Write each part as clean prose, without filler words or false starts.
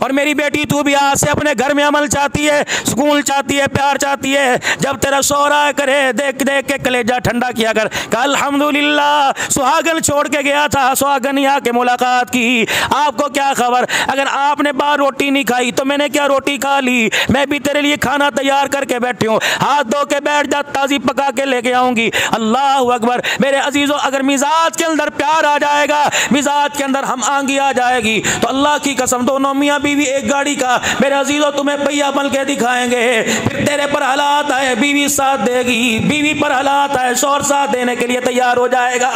और मेरी बेटी तू भी आज से अपने घर में अमल चाहती है, सुकून चाहती है, प्यार चाहती है, जब तेरा शोहरा करे देख देख के कलेजा ठंडा किया कर। कल अल्हम्दुलिल्लाह सुहागन छोड़ के गया था, सुहागन यहाँ के मुलाकात की। आपको क्या खबर, अगर आपने बाहर रोटी नहीं खाई तो मैंने क्या रोटी खा ली। मैं भी तेरे लिए खाना तैयार करके बैठी हूँ, हाथ धो के बैठ जा, ताज़ी पका के लेके आऊँगी। अल्लाह अकबर। मेरे अजीज़ों, अगर मिजाज के अंदर प्यार आ जाएगा, मिजाज के अंदर हम आंगी आ जाएगी, तो अल्लाह की कसम दोनों मियाँ बीवी एक गाड़ी का मेरे अजीज़ों तुम्हें पहिया बन के दिखाएंगे। फिर तेरे पर हालात आए बीवी साथ देगी, बीवी पर हालात आए शौहर साथ देने के लिए तैयार हो जाएगा।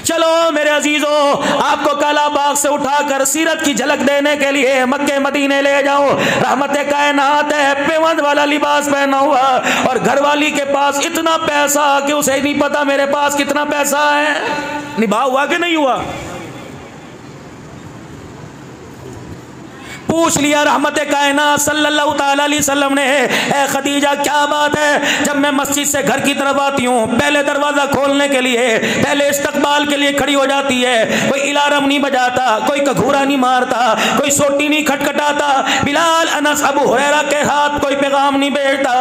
चलो मेरे अजीजों, आपको काला बाग से उठाकर सीरत की झलक देने के लिए मक्के मदीने ले जाऊं। रहमत कायनात है, पेवंद वाला लिबास पहना हुआ और घरवाली के पास इतना पैसा कि उसे नहीं पता मेरे पास कितना पैसा है। निभा हुआ कि नहीं हुआ? पूछ लिया रहमत कायनात सल्लल्लाहु ताला अलैहि वसल्लम ने, ए खदीजा क्या बात है, जब मैं मस्जिद से घर की तरफ आती हूँ पहले दरवाज़ा खोलने के लिए, पहले इस्तकबाल के लिए खड़ी हो जाती है। कोई अलार्म नहीं बजाता, कोई कघूरा नहीं मारता, कोई सोटी नहीं खटखटाता, बिलाल अनस अबू हुरैरा के हाथ कोई पैगाम नहीं भेजता।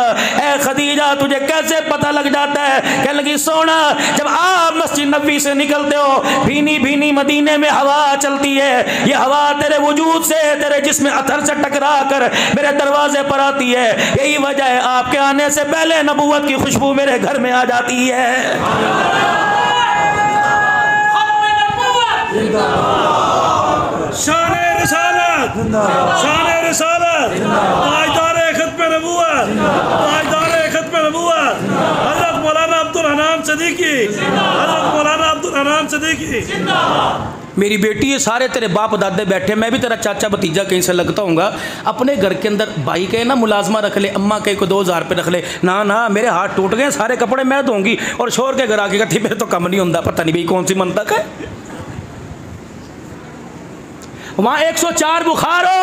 ए खदीजा तुझे कैसे पता लग जाता है? कहने लगी सोना, जब आप मस्जिद नबी से निकलते हो भीनी भीनी मदीने में हवा चलती है, ये हवा तेरे वजूद से, तेरे जिस्म में अथर से टकरा कर मेरे दरवाजे पर आती है। यही वजह है आपके आने से पहले नबूवत की खुशबू मेरे घर में आ जाती है। शान-ए रिसालत, शान-ए रिसालत, ताजदार-ए खत्म नबूवत, ताजदार-ए खत्म नबूवत, हज़रत मौलाना अब्दुल हन्नान सिद्दीकी, हज़रत मौलाना अब्दुल हन्नान सिद्दीकी। मेरी बेटी ये सारे तेरे बाप दादे बैठे, मैं भी तेरा चाचा भतीजा कहीं से लगता हूँगा। अपने घर के अंदर भाई कहे ना मुलाजमा रख ले, अम्मा कहे को 2000 रुपये रख ले, ना ना मेरे हाथ टूट गए, सारे कपड़े मैं धोऊंगी और शोर के घर आके कहती मेरे तो कम नहीं होता। पता नहीं भाई कौन सी मंतक है। वहाँ 104 बुखार हो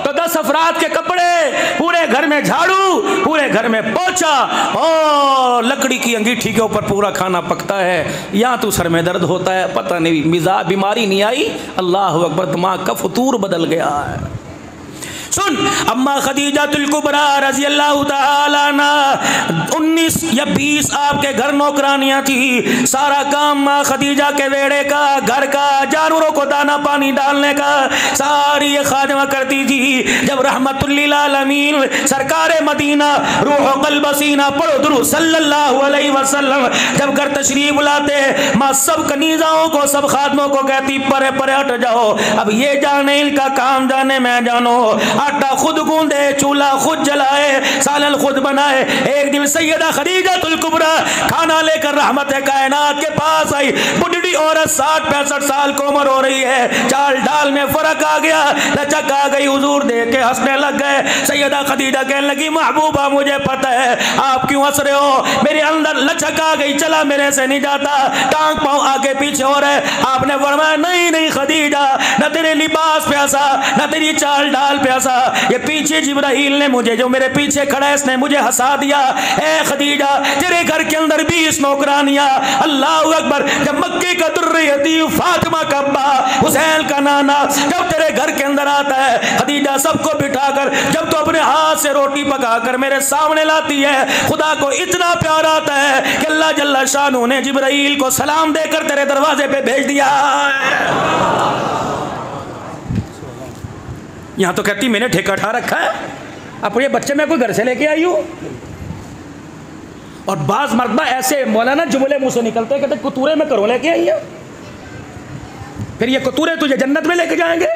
तो 10 अफराद के कपड़े, पूरे घर में झाड़ू, पूरे घर में पोछा और लकड़ी की अंगीठी के ऊपर पूरा खाना पकता है। यहाँ तो सर में दर्द होता है, पता नहीं मिजाज बीमारी नहीं आई, अल्लाह अकबर, दिमाग का फतूर बदल गया है। सुन, अम्मा खदीजातुल कुबरा रज़ी अल्लाह ताला अन्हा 19 या 20 आपके घर नौकरानियाँ थी। सारा काम माँ खदीजा के वेड़े का, घर का, जानवरों को दाना पानी डालने का सारी ये खादिमा करती थी। जब रहमतुल लिल आलमीन सरकार मदीना रूह क़ल्ब सीना पढ़ो दुरूद सल्लल्लाहु अलैहि वसल्लम जब घर तशरीफ बुलाते, माँ सब कनीज़ाओं को, सब खादमों को कहती परे परे हट जाओ, अब ये जाने इनका काम जाने मैं जानो। आटा खुद गूंदे, चूल्हा खुद जलाए, सालन खुद बनाए। एक दिन सैयदा खदीजातुल कुबरा खाना लेकर रहमत कायनात के पास आई। बुढ़ी औरत 60-65 साल की उम्र हो रही है, चाल ढाल में फर्क आ गया, लचक आ गई। हुजूर देख के हंसने लग गए। सैयदा खदीजा कहने लगी महबूबा मुझे पता है आप क्यों हंस रहे हो, मेरे अंदर लचक आ गई, चला मेरे से नहीं जाता, टांग पांव आगे पीछे हो रहे। आपने फरमाया नहीं नहीं खदीजा, न तेरे लिबास प्यासा, न तेरी चाल ढाल प्यासा, ये पीछे जिब्राइल ने मुझे, जो मेरे पीछे खड़ा है इसने मुझे हंसा दिया। ए खदीजा तेरे घर के अंदर 20 नौकरानियां, अल्लाह अकबर, जब मक्के का दुर्रियती फातिमा का अब्बा हुसैन का नाना जब तेरे घर के अंदर आता है, खदीजा सबको बिठाकर जब तो अपने हाथ से रोटी पकाकर मेरे सामने लाती है, खुदा को इतना प्यार आता है कि अल्लाह जल्ला शानू ने जिब्राइल को सलाम देकर तेरे दरवाजे पे भेज दिया। यहाँ तो कहती मैंने ठेका उठा रखा है, अपने बच्चे मैं कोई घर से लेके आई हूँ। और बाज मर्दा ऐसे मौलाना जुमले मुंह से निकलते कहते कतूरे में करो लेके आई है, फिर ये कतूरे तुझे जन्नत में लेके जाएंगे।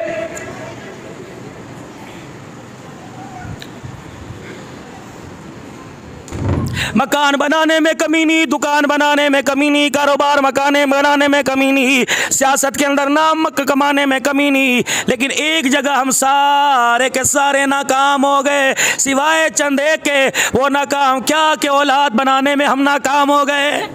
मकान बनाने में कमी नहीं, दुकान बनाने में कमी नहीं, कारोबार मकाने बनाने में कमी नहीं, सियासत के अंदर नाम कमाने में कमी नहीं, लेकिन एक जगह हम सारे के सारे नाकाम हो गए, सिवाय चंद एक के। वो नाकाम क्या कि औलाद बनाने में हम नाकाम हो गए।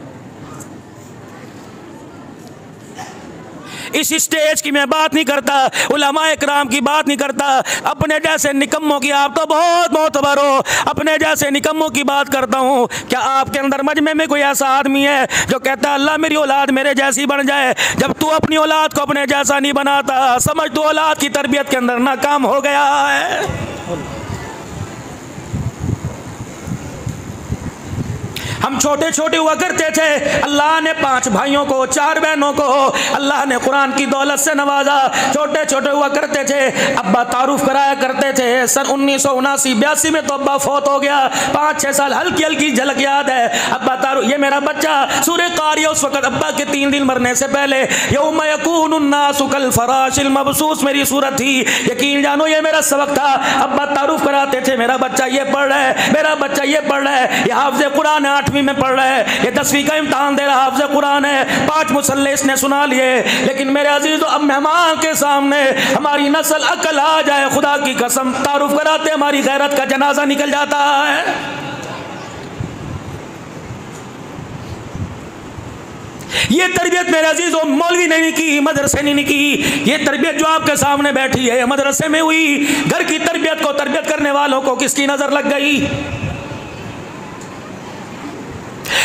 इस स्टेज की मैं बात नहीं करता, उलमाए किराम की बात नहीं करता, अपने जैसे निकम्मों की आप तो बहुत मोतबर हो, अपने जैसे निकम्मों की बात करता हूँ। क्या आपके अंदर मजमे में कोई ऐसा आदमी है जो कहता है अल्लाह मेरी औलाद मेरे जैसी बन जाए? जब तू अपनी औलाद को अपने जैसा नहीं बनाता, समझ तू औलाद की तरबियत के अंदर नाकाम हो गया है। हम छोटे छोटे हुआ करते थे, अल्लाह ने 5 भाइयों को 4 बहनों को अल्लाह ने कुरान की दौलत से नवाजा। छोटे छोटे हुआ करते थे, अब्बा तारुफ कराया करते थे। सन 1979-82 में तो अब्बा फौत हो गया। 5-6 साल हल्की हल्की झलक याद है। अब्बा तारुफ, ये मेरा बच्चा सूरह कारिया उस वक्त अब्बा के 3 दिन मरने से पहले, यौम यकूनुन्नासु कल फराशिल मबसूस मेरी सूरत थी। यकीन जानो ये मेरा सबक था। अब्बा तारुफ कराते थे, मेरा बच्चा ये पढ़ रहा है, मेरा बच्चा ये पढ़ रहा है, ये हाफ़िज़ कुरान 8वीं में पढ़ रहा है, ये 10वीं का इम्तहान दे रहा, हाफ़िज़ कुरान है, 5 मुसल्ले इसने सुना लिए। लेकिन मेरे अजीज़ों, अब मेहमान के सामने हमारी नस्ल अकल आ जाए, खुदा की कसम तारुफ कराते हमारी गैरत का जनाजा निकल जाता है। ये तरबियत मेरे अजीज़ों मौलवी ने नहीं की, मदरसे ने नहीं की। ये तरबियत जो आपके सामने बैठी है मदरसे में हुई। घर की तरबियत को, तरबियत करने वालों को किसकी नजर लग गई?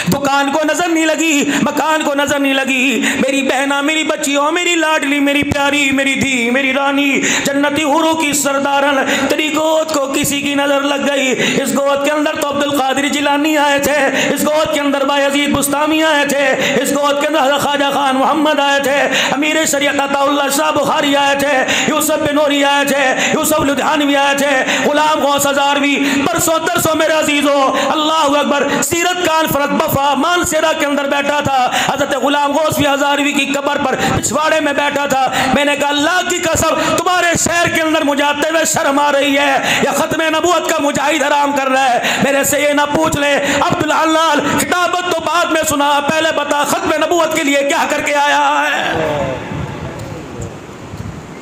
दुकान को नजर नहीं लगी, मकान को नजर नहीं लगी। मेरी बहना, मेरी बच्चियों, मेरी लाडली, मेरी प्यारी, मेरी धी, मेरी रानी, जन्नती हुरों की सरदारन, तेरी गोद को किसी की नजर लग गई। इस गोद के अंदर तो अब्दुल कादिर जिलानी आए थे, इस गोद के अंदर बायजीद बुस्तामी आए थे, इस गोद के अंदर ख्वाजा खान मोहम्मद आए थे, अमीर शरीयत अताउल्लाह शाह बुखारी आए थे, यूसुफ बिनूरी आए थे, यूसुफ लुधियानवी आए थे, गुलाम गौस हज़ारवी, परसों तरसों मेरे अजीजों, अल्लाह अकबर, सीरत कॉन्फ्रेंस बफा मानसेरा के अंदर बैठा था। हजरत गुलाम गौस हज़ारवी की कब्र पर पिछवाड़े में बैठा था। मैंने कहा अल्लाह की कसम, तुम्हारे शहर के अंदर मुझे आते हुए शर्म आ रही है, या खत्म नबूवत का मुजाहिद हराम कर रहा है। मेरे से ये ना पूछ ले अब्दुल हलाल, खिताबत तो बाद में सुना, पहले बता खत्म नबूवत के लिए क्या करके आया है।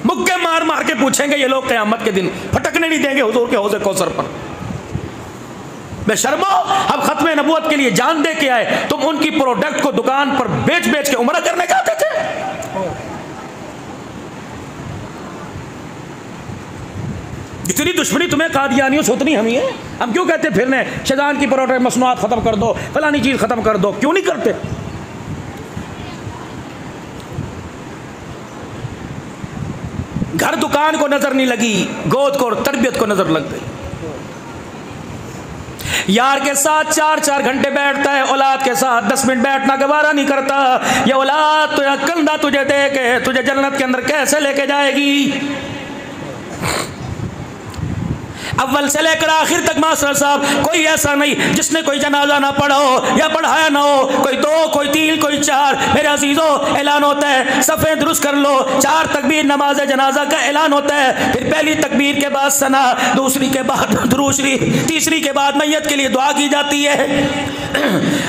मुक्के मार मार के पूछेंगे ये लोग, क़यामत के दिन फटकने नहीं देंगे हुजूर के हौज़े कौसर पर। बेशर्मो, अब खत्म नबूवत के लिए जान दे के आए, तुम उनकी प्रोडक्ट को दुकान पर बेच बेच के उम्रा करने जाते थे। जितनी दुश्मनी तुम्हें कादियानियों से उतनी हम ही है। हम क्यों कहते फिरने शैतान की प्रोडक्ट मसनूआत खत्म कर दो, फलानी चीज खत्म कर दो, क्यों नहीं करते? घर दुकान को नजर नहीं लगी, गोद को तरबियत को नजर लग गई। यार के साथ 4-4 घंटे बैठता है, औलाद के साथ 10 मिनट बैठना गवारा नहीं करता। ये औलाद तुझे कंधा तुझे दे के तुझे जन्नत के अंदर कैसे लेके जाएगी? अव्वल से लेकर आखिर तक मास्टर साहब कोई ऐसा नहीं जिसने कोई जनाजा ना पढ़ा हो या पढ़ाया ना हो। कोई 2, कोई 3, कोई 4। मेरे अजीजों, ऐलान होता है सफ़े दुरुस्त कर लो, 4 तकबीर नमाज जनाजा का ऐलान होता है। फिर पहली तकबीर के बाद सना, दूसरी के बाद दूसरी, तीसरी के बाद मैयत के लिए दुआ की जाती है।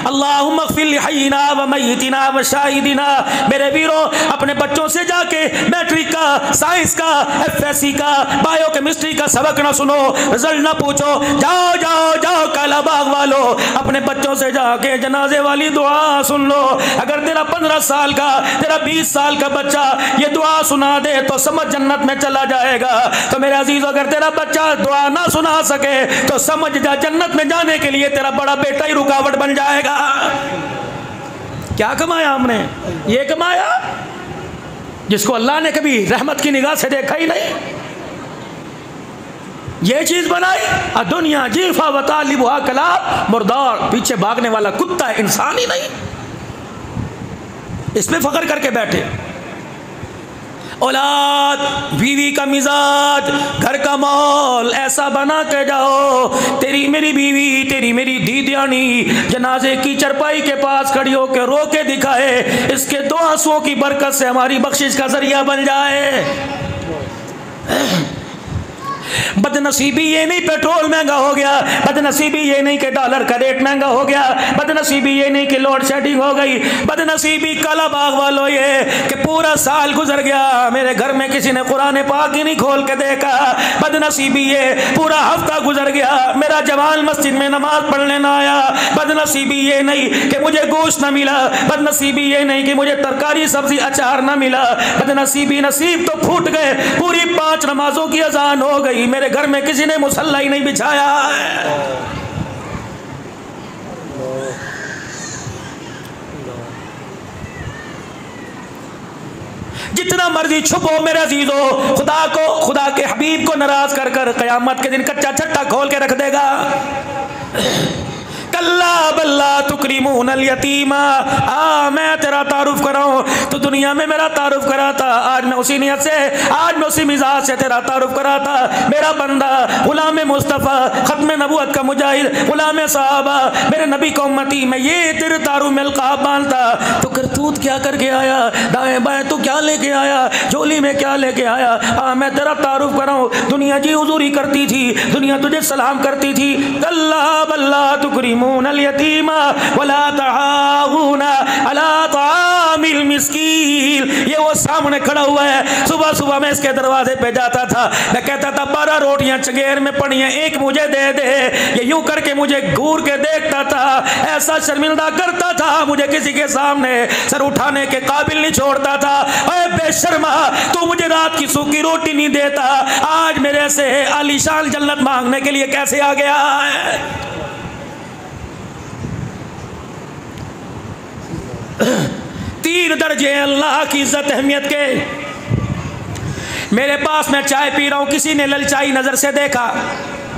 अल्लाहुम्मा ग़फ़िर लिहय्यिना व मय्यितिना व शाहिदिना। मेरे वीरों, अपने बच्चों से जाके मैट्रिक का, साइंस का, FSC का, बायोकेमिस्ट्री का सबक ना सुनो, रिजल्ट ना पूछो, जाओ जाओ जाओ काला बाग वालों, अपने बच्चों से जाके जनाजे वाली दुआ सुन लो। अगर तेरा 15 साल का, तेरा 20 साल का बच्चा ये दुआ सुना दे तो समझ जन्नत में चला जाएगा। तो मेरे अजीज, अगर तेरा बच्चा दुआ ना सुना सके तो समझ जा जन्नत में जाने के लिए तेरा बड़ा बेटा ही रुकावट बन जाएगा। क्या कमाया हमने? ये कमाया जिसको अल्लाह ने कभी रहमत की निगाह से देखा ही नहीं। ये चीज बनाई दुनिया जीफा वतालिबुहा कलाब, मुर्दार, पीछे भागने वाला कुत्ता, इंसान ही नहीं। इसमें फख्र करके बैठे। औलाद, बीवी का मिजाज, घर का माहौल ऐसा बना के जाओ, तेरी मेरी बीवी, तेरी मेरी दीदियानी जनाजे की चरपाई के पास खड़ी होकर रो के दिखाए, इसके 2 आंसुओं की बरकत से हमारी बख्शिश का जरिया बन जाए। बदनसीबी ये नहीं पेट्रोल महंगा हो गया, बदनसीबी ये नहीं कि डॉलर का रेट महंगा हो गया, बदनसीबी ये नहीं कि लोड शेडिंग हो गई, बदनसीबी काला बाग वालों ये कि पूरा साल गुजर गया मेरे घर में किसी ने कुरान पाक ही नहीं खोल के देखा, बदनसीबी ये पूरा हफ्ता गुजर गया मेरा जवान मस्जिद में नमाज पढ़ने ना आया, बदनसीबी ये नहीं कि मुझे गोश्त ना मिला, बदनसीबी ये नहीं कि मुझे तरकारी सब्जी अचार ना मिला, बदनसीबी नसीब तो फूट गए, पूरी 5 नमाजों की अजान हो गई, मेरे घर में किसी ने मुसल्ला ही नहीं बिछाया है। जितना मर्जी छुपो मेरे अजीजों, खुदा को, खुदा के हबीब को नाराज कर कर कयामत के दिन कच्चा छट्टा खोल के रख देगा। कल्ला बल्ला तुकरीमून अल यतीमा, मैं तेरा तारुफ कराऊं तो दुनिया में मेरा तारुफ कराता, आज मैं उसी नियत से, आज मैं उसी मिजाज से तेरा तारुफ कराता। मेरा बंदा गुलाम मुस्तफ़ा खत्म नबूवत का मुजाहिद गुलाम साहबा मेरे नबी को उम्मती, मैं ये तेरे तारुफ में अलकाब बांधता, तो करतूत क्या करके आया, दाएं बाएं तो क्या लेके आया, झोली में क्या लेके आया, मैं तेरा तारुफ कराऊं। दुनिया जी हुजूरी करती थी, दुनिया तुझे सलाम करती थी। कल्ला बल्ला तुकरीमून अल यतीमा वला तआवूना अला तामिल मिस्कीन, ये वो सामने खड़ा हुआ है, सुबह सुबह मैं इसके दरवाजे पे जाता था, मैं कहता था 12 रोटियां चगेर में पड़ी हैं, एक मुझे दे दे, ये यूं करके मुझे घूर के देखता था, ऐसा शर्मिंदा करता था, मुझे किसी के सामने सर उठाने के काबिल नहीं छोड़ता था। ओए बेशर्मा, तू मुझे रात की सूखी रोटी नहीं देता, आज मेरे से आलीशान जन्नत मांगने के लिए कैसे आ गया है? 3 दर्जे अल्लाह की इज्जत अहमियत के। मेरे पास मैं चाय पी रहा हूं, किसी ने ललचाई नजर से देखा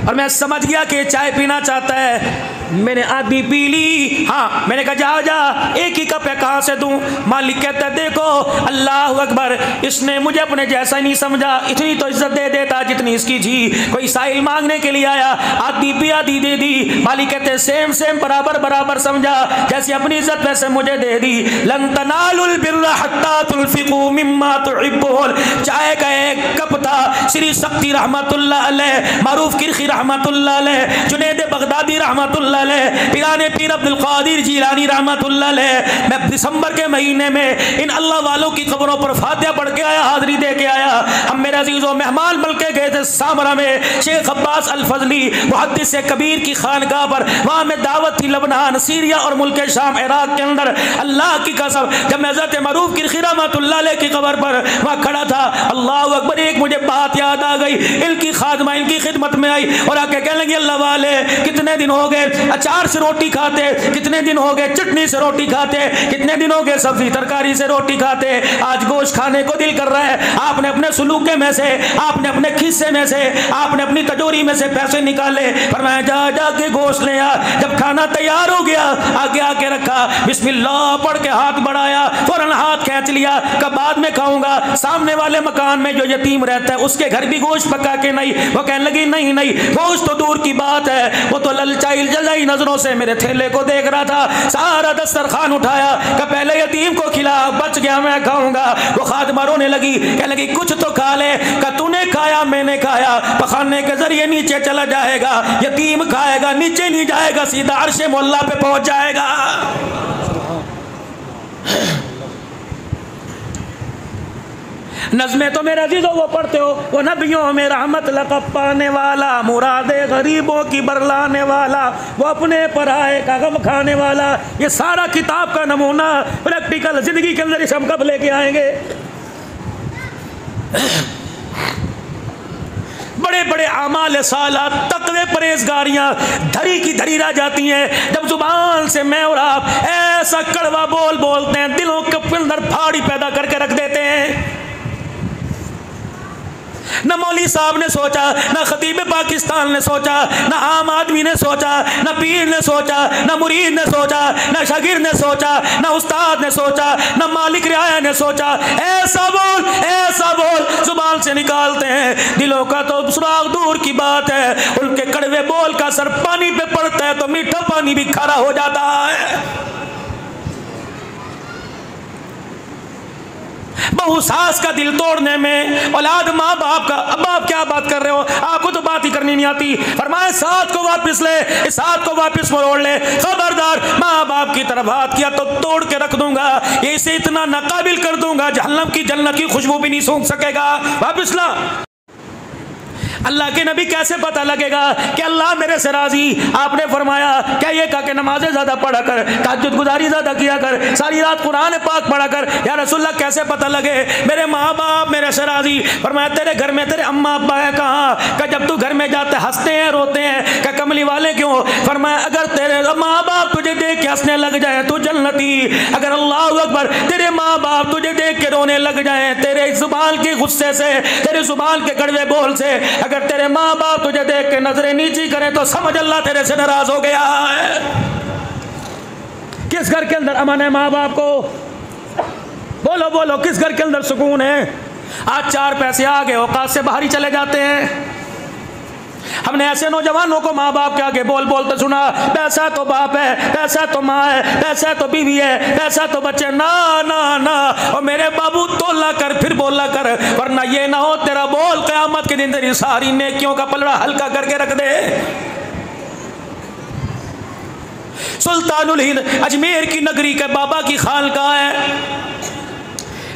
और मैं समझ गया कि चाय पीना चाहता है, मैंने आधी पी ली। हाँ, मैंने कहा जा जा, एक ही कप है, कहाँ से दूं? मालिक कहता है देखो अल्लाह अकबर, इसने मुझे अपने जैसा नहीं समझा, इतनी तो इज्जत दे देता जितनी इसकी थी। कोई साइल मांगने के लिए आया, आधी पी आधी दे दी। मालिक कहते सेम सेम बराबर बराबर समझा, जैसी अपनी इज्जत वैसे मुझे दे दी। लन तनालुल बिर्रा हत्ता तुनफिकू मिम्मा तुहिब्बून, चाय का एक कप था, श्री शक्ति रहमतुल्लाह अलैह, मारूफ किरखी रहमतुल्लाह अलैह, जुनैद बगदादी रहमतुल्लाह अलैह, पिराने पीर अब्दुल कादिर जीलानी रहमतुल्लाह अलैह। मैं दिसंबर के महीने में इन अल्लाह वालों की कब्रों पर फातिहा पढ़ के आया, हाजिरी दे के आया। हम मेरे अजीजों मेहमान बन के गए थे सामरा में, शेख अब्बास अल फजली मुहद्दिस कबीर की खानकाह पर, वहाँ में दावत थी लबनान, सीरिया और मुल्क शाम इराक के अंदर। अल्लाह की कसम, जब मैं हज़रत मरूफ किरखी रहमतुल्लाह अलैह की कब्र पर वहाँ खड़ा था, अल्लाह अकबर, एक मुझे बात याद आ गई। इनकी खादमा इनकी खिदमत में आई और आके कहने लगी अल्लाह वाले, कितने दिन हो गए अचार से रोटी खाते, कितने दिन हो गए चटनी से रोटी खाते, कितने दिन हो गए सब्जी तरकारी से रोटी खाते, आज गोश्त खाने को दिल कर रहा है। आपने अपने सुलूके में से, आपने अपने खिस्से में से, आपने अपनी तिजोरी में से पैसे निकाले, पर मैं जा जा के गोश्त ले आ। जब खाना तैयार हो गया, आगे आके रखा, बिस्मिल्लाह पढ़ के हाथ बढ़ाया, फौरन हाथ खींच लिया, कब बाद में खाऊंगा। सामने वाले मकान में जो यतीम रहता है उसके घर भी गोश्त पका के नहीं, वो कहने लगी नहीं नहीं, गोश्त तो दूर की बात है, वो तो ललचाई जलाई नजरों से मेरे थैले को देख रहा था। सारा दस्तरखान उठाया, कि पहले यतीम को खिला, बच गया मैं खाऊंगा। वो खादमा रोने लगी, कहने लगी कुछ तो खा ले, कि तूने खाया मैंने खाया, पखाने के जरिए नीचे चला जाएगा, यतीम खाएगा नीचे नहीं जाएगा, सीधा अर्शे मोहल्ला पे पहुंच जाएगा। नज़में तो मेरे अजीजों वो पढ़ते हो, वो नबियों में रहमत लक़ब पाने वाला, मुरादे गरीबों की बरलाने वाला, वो अपने पराए का गम खाने वाला। ये सारा किताब का नमूना प्रैक्टिकल जिंदगी के अंदर इसे हम कब लेके आएंगे? बड़े बड़े आमाल सालात, तकवे परहेजगारियां धरी की धरी रह जाती हैं, जब जुबान से मैं और आप ऐसा कड़वा बोल बोलते हैं, दिलों के अंदर फाड़ी पैदा करके रख देते हैं। न मौली साहब ने सोचा, न खतीब पाकिस्तान ने सोचा, न आम आदमी ने सोचा, न पीर ने सोचा, न मुरीद ने सोचा, न शागिर्द ने सोचा, न उस्ताद ने सोचा, न मालिक रियाया ने सोचा। ऐसा बोल जुबान से निकालते हैं, दिलों का तो सुराग दूर की बात है। उनके कड़वे बोल का असर पानी पे पड़ता है तो मीठा पानी भी खारा हो जाता है। बहू सास का दिल तोड़ने में, औलाद माँ बाप का। अब आप क्या बात कर रहे हो, आपको तो बात ही करनी नहीं आती। फरमाया साथ को वापस ले, इस साथ को वापस मोड़ ले, खबरदार माँ बाप की तरफ हाथ किया तो तोड़ के रख दूंगा, इसे इतना नाकाबिल कर दूंगा जहन्नम की जन्नत की खुशबू भी नहीं सूंघ सकेगा। वापस ला। अल्लाह के नबी कैसे पता लगेगा कि अल्लाह मेरे से राजी? आपने फरमाया क्या ये कहा कि नमाजें ज्यादा पढ़ा कर, तहज्जुद गुजारी ज्यादा किया कर, सारी रात कुरान पाक पढ़ा कर। या रसूलुल्लाह कैसे पता लगे मेरे माँ बाप मेरे से राजी? फरमाया तेरे घर में तेरे अम्मा अब्बा है कहाँ? क्या जब तू घर में जाते हंसते हैं रोते हैं? क्या कमली वाले क्यों? फरमाया अगर तेरे माँ बाप तुझे देख के हंसने लग जाए तो जन्नती। अगर अल्लाह अकबर तेरे माँ बाप तुझे देख के रोने लग जाए तेरे जुबान के गुस्से से, तेरे जुबान के कड़वे बोल से, अगर तेरे माँ बाप तुझे देख के नजरें नीची करें तो समझ अल्लाह तेरे से नाराज हो गया है। किस घर के अंदर अमन है माँ बाप को? बोलो बोलो, किस घर के अंदर सुकून है? आज 4 पैसे आ गए औकात से बाहर ही चले जाते हैं। हमने ऐसे नौजवानों को माँ बाप के आगे बोल बोलते सुना, पैसा तो बाप है, पैसा तो माँ है, पैसा तो बीवी है, पैसा तो बच्चे। ना ना ना, और मेरे बाबू तोला कर फिर बोला कर, वरना ये ना हो तेरा बोल क़यामत के दिन तेरी सारी नेकियों का पलड़ा हल्का करके रख दे। सुल्तानुल हिंद अजमेर की नगरी के बाबा की खानकाह है।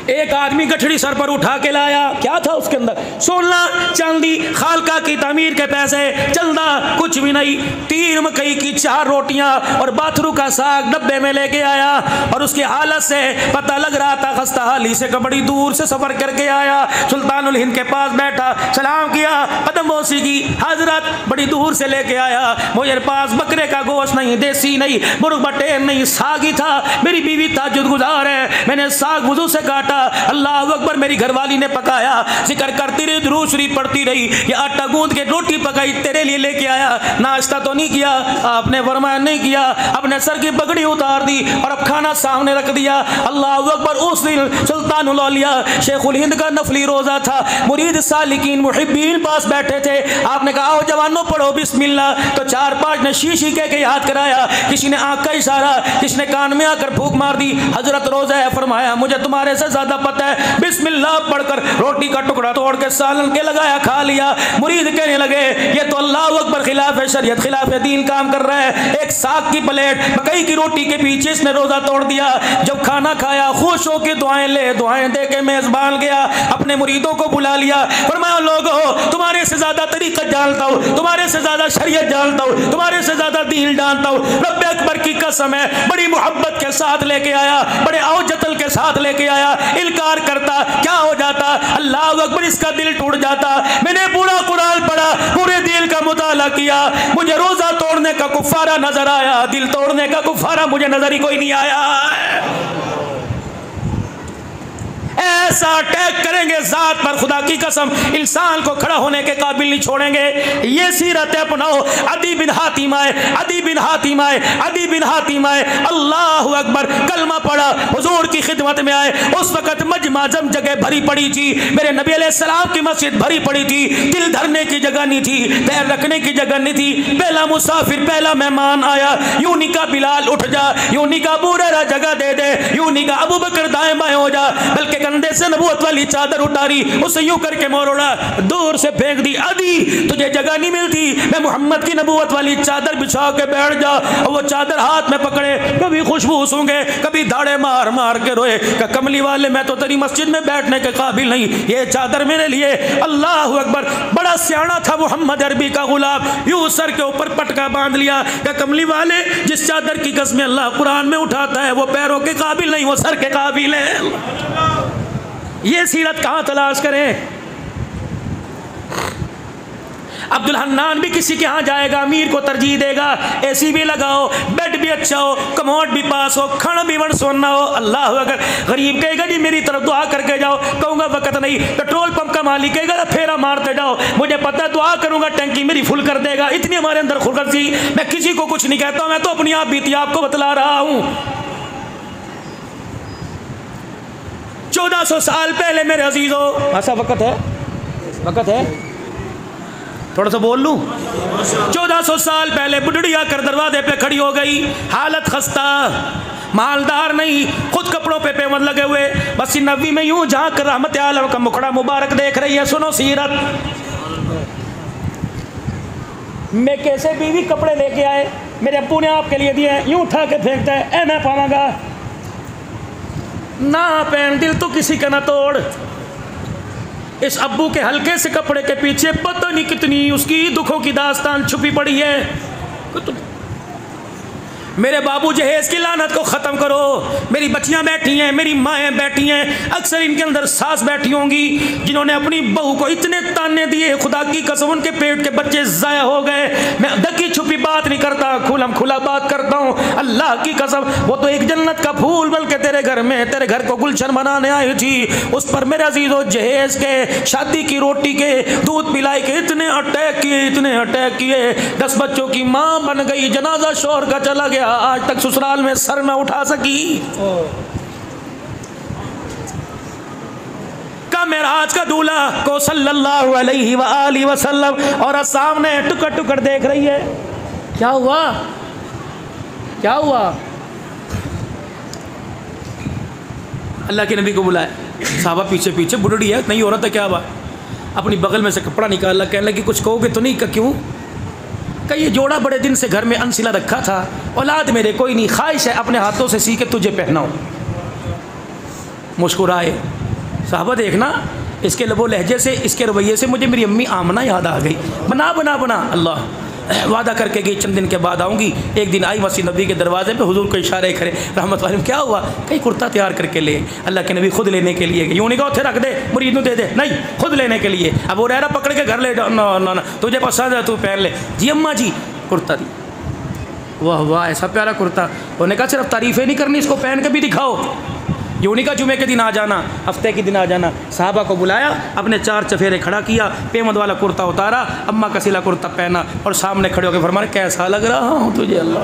एक आदमी गठड़ी सर पर उठा के लाया, क्या था उसके अंदर? सोना चांदी, खालका की तामीर के पैसे, चंदा कुछ भी नहीं। 3 मकई की 4 रोटियां और बाथरू का साग डब्बे में लेके आया, और उसकी हालत से पता लग रहा था खस्ता हाली से बड़ी दूर से सफर करके आया। सुल्तानुल हिंद के पास बैठा, सलाम किया, कदमबोसी की, हजरत बड़ी दूर से लेके आया, मुझे पास बकरे का गोश्त नहीं, देसी नहीं, मुर्ग बटेर नहीं, साग ही था। मेरी बीवी तहज्जुद गुजार है, मैंने साग वुजू से काटा, अल्लाह अकबर मेरी घरवाली ने पकाया, जिक्र करती रही, दुरूद शरीफ पढ़ती रही, ये आटा गूंद के रोटी पकाई तेरे लिए लेके आया। नाश्ता तो नहीं किया, आपने फरमाया नहीं किया, अपने सर की पगड़ी उतार दी और अब खाना सामने रख दिया। अल्लाह अकबर। उस दिन सुल्तानुल औलिया शेखुल हिंद का नफली रोजा था, मुरीद सालिकीन मुहिब्बीन पास बैठे थे। आपने कहा आओ जवानों पढ़ो बिस्मिल्लाह, तो 4-5 ने शीशी के याद कराया, किसी ने आंख का इशारा, किसी ने कान में आकर फूंक मार दी। हजरत रोजा है, फरमाया मुझे तुम्हारे से ज्यादा पता है, बिस्मिल्लाह पढ़कर रोटी का टुकड़ा तोड़ के सालन के लगाया, खा लिया। मुरीद कहने लगे ये तो अल्लाह अकबर खिलाफ शरीयत खिलाफ दीन काम कर रहा है। एक साग की प्लेट मकई की रोटी के पीछे इसने रोजा तोड़ दिया। जब खाना खाया खुश होकर दुआएं ले दुआएं दे के मेजबान गया, अपने मुरीदों को बुला लिया, फरमाया लोगों तुम्हारे से ज्यादा तरीक़त जानता हूँ, तुम्हारे से ज्यादा शरीयत जानता हूँ, तुम्हारे से ज्यादा दीन जानता हूँ। रब्बे अकबर की कसम है, बड़ी मोहब्बत के साथ लेके आया, बड़े औजतल के साथ लेके आया। इनकार करता क्या हो जाता? अल्लाह अकबर, इसका दिल टूट जाता। मैंने पूरा कुरान पढ़ा, पूरे दिल का मुताला किया, मुझे रोजा तोड़ने का कुफारा नजर आया, दिल तोड़ने का कुफारा मुझे नजर ही कोई नहीं आया। ऐसा अटैक करेंगे जात पर, खुदा की कसम इंसान को खड़ा होने के काबिल नहीं छोड़ेंगे। ये सीरत अपनाओ। अदी बिन हातिम आए, अदी बिन हातिम आए, अदी बिन हातिम आए, अल्लाह अकबर, कलमा पढ़ा, हुजूर की खिदमत में आए। उस वक्त मजमाजम जगह भरी पड़ी थी, मेरे नबी अलैहिस्सलाम की मस्जिद भरी पड़ी थी, दिल धरने की जगह नहीं थी, पैर रखने की जगह नहीं थी। पहला मुसाफिर, पहला मेहमान आया, यूं नहीं का बिलाल उठ जा, यूं नहीं का बूढ़ा जगह दे दे, यूं नहीं का अबू बकर दाएं बाएं हो जा, बल्कि कंधे से नबूवत वाली चादर उतारी, उसे यूं करके मोड़ा, दूर से फेंक दी। अदी तुझे जगह नहीं मिलती, मैं मोहम्मद की नबूवत वाली चादर बिछा के बैठ जा। और वो चादर हाथ में पकड़े, कभी खुशबू सूंघे, कभी दाढ़े मार मार के रोए, कमली वाले मैं तो तेरी मस्जिद में बैठने के काबिल नहीं, ये चादर मेरे लिए। अल्लाह अकबर, बड़ा सियाना था मोहम्मद अरबी का गुलाम, यूं सर के ऊपर पटका बांध लिया। कमली वाले, जिस चादर की कसमें अल्लाह कुरान में उठाता है वो पैरों के काबिल नहीं, वो सर के काबिल है। ये सीरत कहाँ तलाश करें? अब्दुल हन्नान भी किसी के यहाँ जाएगा, अमीर को तरजीह देगा, एसी भी लगाओ, बेड भी अच्छा हो, कमोड भी पास हो, खाना भी वन सोना हो। अल्लाह अगर गरीब कहेगा जी मेरी तरफ दुआ करके जाओ, कहूँगा वक्त नहीं। पेट्रोल पंप का मालिक कहेगा फेरा मारते जाओ, मुझे पता दुआ करूँगा टंकी मेरी फुल कर देगा। इतनी हमारे अंदर खुलकर्जी। मैं किसी को कुछ नहीं कहता, मैं तो अपनी आप बीती आपको बतला रहा हूँ। 1400 साल पहले मेरे अजीजों, ऐसा वक्त है, वक्त है, थोड़ा सा बोल लूं। 1400 साल पहले बुढ़ड़ी आकर दरवाजे पे खड़ी हो गई, हालत खस्ता, मालदार नहीं, खुद कपड़ों पे पेवंद लगे हुए, बस नबी में यूं झांक कर रहमत आलम का मुखड़ा मुबारक देख रही है। सुनो सीरत, मैं कैसे बीवी कपड़े लेके आए, मेरे अब्बू ने आपके लिए दिए, यूं उठा के फेंकता है, ए मैं पावांगा ना पहन, दिल तो किसी का ना तोड़। इस अब्बू के हल्के से कपड़े के पीछे पता नहीं कितनी उसकी दुखों की दास्तान छुपी पड़ी है। तो मेरे बाबू जहेज की लानत को ख़त्म करो। मेरी बच्चियां बैठी हैं, मेरी माएँ बैठी हैं, अक्सर इनके अंदर सास बैठी होंगी जिन्होंने अपनी बहू को इतने ताने दिए, खुदा की कसम उनके पेट के बच्चे ज़ाया हो गए। मैं ढकी छुपी बात नहीं करता, खुलम खुला बात करता हूँ। अल्लाह की कसम, वो तो एक जन्नत का फूल बल्कि तेरे घर में, तेरे घर को गुलशन बनाने आई थी, उस पर मेरे अजीज़ों जहेज के शादी की रोटी के दूध पिलाई के इतने अटैक किए, इतने अटैक किए। 10 बच्चों की माँ बन गई, जनाजा शोहर का चला गया, आज तक ससुराल में सर न उठा सकी। का मेराज का दूल्हा को सल्लल्लाहु अलैहि वआलिहि वसल्लम और सामने टुकड़ टुकड़ देख रही है। क्या हुआ, क्या हुआ? अल्लाह के नबी को बुलाए, साहबा पीछे पीछे, बुढ़ड़ी है, नहीं औरत है, क्या हुआ? अपनी बगल में से कपड़ा निकाला, कहने लगी कुछ कहोगे तो नहीं? का क्यों? कि ये जोड़ा बड़े दिन से घर में अनसिला रखा था, औलाद मेरे कोई नहीं, ख्वाहिश है अपने हाथों से सी के तुझे पहनाऊं। मुस्कुराए। साहबा देखना, इसके लबो लहजे से, इसके रवैये से मुझे मेरी अम्मी आमना याद आ गई। बना बना बना, अल्लाह वादा करके गई चंद दिन के बाद आऊँगी। एक दिन आई मस्जिद नबी के दरवाजे पे, हुजूर को इशारे करे, रहमत वाले क्या हुआ? कहीं कुर्ता तैयार करके ले। अल्लाह के नबी खुद लेने के लिए गए, यूँ नहीं कहा उठे रख दे मुरीद दे दे, नहीं, खुद लेने के लिए। अब वो रहा पकड़ के घर ले, ना तुझे पसंद है तू पहन ले। जी अम्मा जी, कुर्ता दी। वाह वाह, ऐसा प्यारा कुर्ता। उन्होंने कहा सिर्फ तारीफ़ें नहीं करनी, इसको पहन के भी दिखाओ। यूँ नहीं कहा जुमे के दिन आ जाना, हफ्ते के दिन आ जाना। साहबा को बुलाया, अपने 4 चफेरे खड़ा किया, पेमद वाला कुर्ता उतारा, अम्मा का सिला कुर्ता पहना और सामने खड़े होकर फरमाया कैसा लग रहा हूँ तुझे अल्लाह।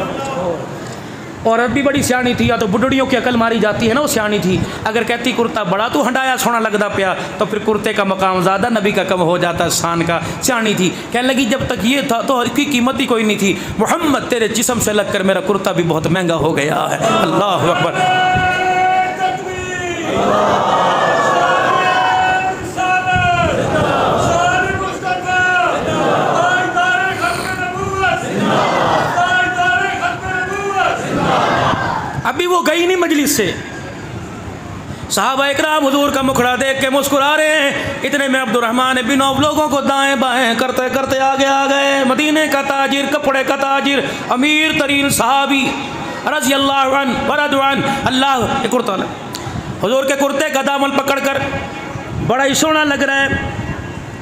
औरत भी बड़ी सियानी थी, या तो बुढ़ड़ियों की अकल मारी जाती है ना, वो सियानी थी। अगर कहती कुर्ता बड़ा तो हंडाया सोना लगता पिया, तो फिर कुर्ते का मकाम ज़्यादा, नबी का कम हो जाता शान का। सियानी थी, कहने लगी जब तक ये था तो इसकी कीमत ही कोई नहीं थी। मोहम्मद तेरे जिस्म से लगकर मेरा कुर्ता भी बहुत महंगा हो गया है। अल्लाह अकबर। अभी वो गई नहीं मजलिस से। साहबा इकराम हुजूर का मुखड़ा देख के मुस्कुरा रहे हैं। इतने में अब्दुर्रहमान बिन औफ लोगों को दाएं बाएं करते करते आगे आ गए। मदीने का ताजिर, कपड़े का ताजिर, अमीर तरीन सहाबी रज़ी अल्लाह अन्हु व रज़ू अन्हु। अल्लाह कुर्ता हुजूर के कुर्ते का दामन पकड़कर, बड़ा ही सोना लग रहा है,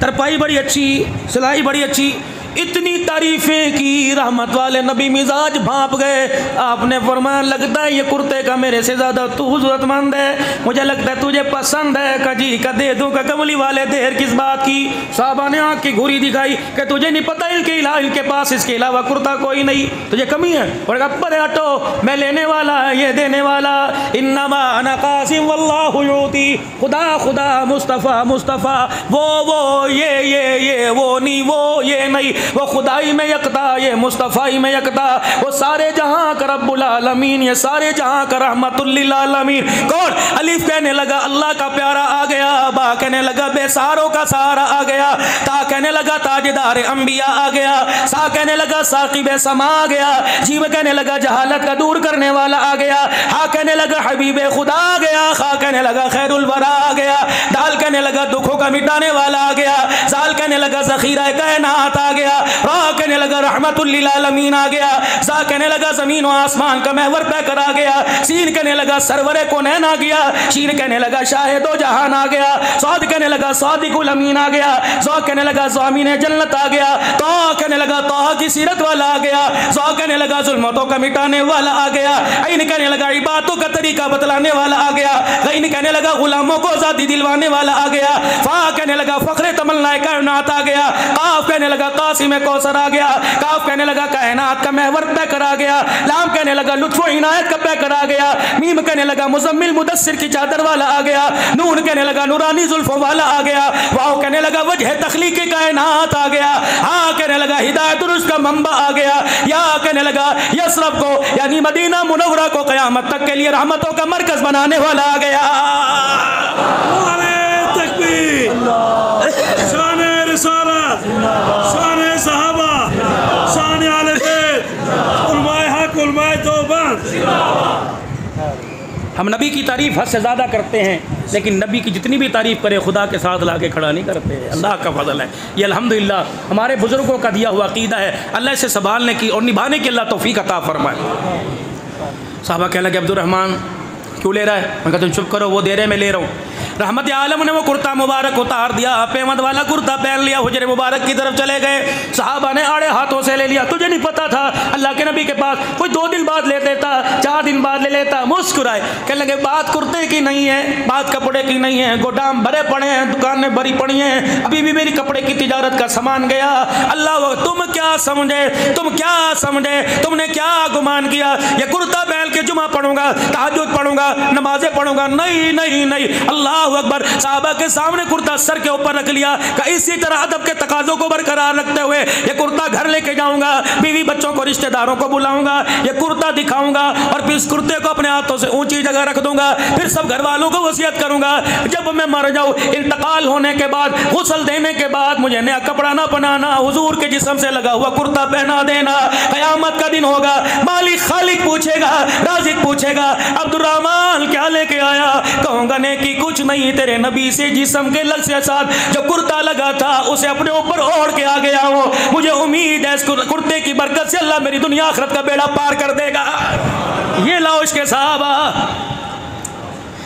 तरपाई बड़ी अच्छी, सिलाई बड़ी अच्छी, इतनी तारीफ़ें की, रहमत वाले नबी मिजाज भाप गए। आपने फरमाया लगता है ये कुर्ते का मेरे से ज़्यादा तू ज़रूरतमंद है, मुझे लगता है तुझे पसंद है। कजी का दे दूँ का कमली वाले, देर किस बात की? साहबा ने आँख की घुरी दिखाई कि तुझे नहीं पता इनके पास इसके अलावा कुर्ता कोई नहीं, तुझे कमी है? और अब्बर हटो, मैं लेने वाला है, ये देने वाला। इन्नमा अना कासिम वल्लाहु युती, खुदा खुदा, मुस्तफ़ा मुस्तफ़ा, वो ये वो नहीं, वो ये नहीं, वो खुदाई में यकता, ये मुस्तफ़ाई में यकता, वो सारे जहां का रब्बुल आलमीन, ये सारे जहां का रहमतुल लिल आलमीन। कौन? अलिफ कहने लगा अल्लाह का प्यारा आ गया, बा कहने लगा बेसारों का सहारा आ गया, ता कहने लगा ताजदार अंबिया आ गया, सा कहने लगा साकिब समा आ गया, जीव कहने लगा जहालत का दूर करने वाला आ गया, हा कहने लगा हबीब खुदा आ गया, खा कहने लगा खैरुल वरा आ गया, दाल कहने लगा दुखों का मिटाने वाला आ गया, जाल कहने लगा ज़ख़ीरा कायनात आ गया, रा कहने लगा रहमतुल लिल आलमीन आ गया, जा कहने लगा ज़मीन और आसमान का महवर पैकर आ गया, सीन कहने लगा सरवरे कौनैन आ गया, शीन कहने लगा शाहिदो जहान आ गया, साद कहने लगा सादिकुल अमीन आ गया, ज़ा कहने लगा ज़ामीन जन्नत आ गया, ता कहने लगा ताहा की सीरत वाला आ गया, ज़ा कहने लगा ज़ुल्मतों का मिटाने वाला आ गया, ऐन कहने लगा इबादतों का तरीका बतलाने वाला आ गया, गैन कहने लगा गुलामों को आज़ादी दिलवाने वाला आ गया, फा कहने लगा फ़ख्र तमन्नाए कायनात आ गया, काफ कहने लगा हौसी में कौसर आ गया। काफ कहने लगा कायनात का महवर तय करा गया। लाम कहने लगा लुत्फ़ो इनायत का तय करा गया। मीम कहने लगा मुज़म्मिल मुदस्सिर की चादर वाला आ गया। नून कहने लगा नूरानी जुल्फ़ों वाला आ गया। वाव कहने लगा वजह तख्लीक़ कायनात आ गया। हाँ कहने लगा हिदायतुल रुश्द का मंबा आ गया। या कहने लगा यसरब को यानी मदीना मुनव्वरा को क़यामत तक के लिए रहमतों का मरकज बनाने वाला आ गया। शान रिसालत, शान सहाबा, शान आले बैत, उलमाए हक, उलमाए देवबंद। हम नबी की तारीफ हद से ज़्यादा करते हैं, लेकिन नबी की जितनी भी तारीफ़ करें खुदा के साथ ला के खड़ा नहीं करते। अल्लाह का फजल है ये, अल्हम्दुलिल्लाह हमारे बुज़ुर्गों का दिया हुआ अक़ीदा है। अल्लाह से संभालने की और निभाने की अल्लाह तौफ़ीक़ अता फरमाए। साहबा कहने लगे अब्दुर्रहमान क्यों ले रहा है? मैं कहता हूँ चुप करो, वो दे रहे मैं ले रहा हूँ। रहमत आलम ने वो कुर्ता मुबारक उतार दिया, पेमद वाला कुर्ता पहन लिया, हुजरे मुबारक की तरफ चले गए। साहबा ने आड़े हाथों से ले लिया। तुझे नहीं पता था अल्लाह के नबी के पास कोई 2 दिन बाद ले लेता, 4 दिन बाद ले लेता। मुस्कुराए, कहने लगे बात कुर्ते की नहीं है, बात कपड़े की नहीं है, गोदाम भरे पड़े हैं, दुकानें भरी पड़ी हैं, अभी भी मेरी कपड़े की तिजारत का सामान गया। अल्लाह तुम क्या समझे, तुम क्या समझे, तुमने क्या गुमान किया ये कुर्ता पहन के जुमा पढ़ूंगा, तहज्जुद पढ़ूंगा, नमाजें पढ़ूंगा? नहीं नहीं नहीं, अल्लाह अकबर। साहबा के सामने कुर्ता सर के ऊपर रख लिया कि इसी तरह अदब के तकाजों को बरकरार रखते हुए ये कुर्ता घर लेके जाऊंगा, बीवी बच्चों को रिश्तेदारों को बुलाऊंगा, ये कुर्ता दिखाऊंगा और फिर इस कुर्ते को अपने हाथों से ऊंची जगह रख दूंगा, फिर सब घर वालों को वसीयत करूंगा जब मैं मर जाऊं, इंतकाल होने के बाद, गुस्ल देने के बाद मुझे नया कपड़ा ना बनाना, हुजूर के जिस्म से लगा हुआ कुर्ता पहना देना। क़यामत का दिन होगा, मालिक खालिक पूछेगा, राज़िक पूछेगा अब्दुर्रहमान क्या लेके आया? कहूंगा नेकी कुछ नहीं, तेरे नबी से जिस्म के लग से साथ जो कुर्ता लगा था उसे अपने ऊपर ओढ़ के आ गया हूं। मुझे उम्मीद है इस कुर्ते की बरकत से अल्लाह मेरी दुनिया आखिरत का बेड़ा पार कर देगा। ये लाओ इसके साहबा,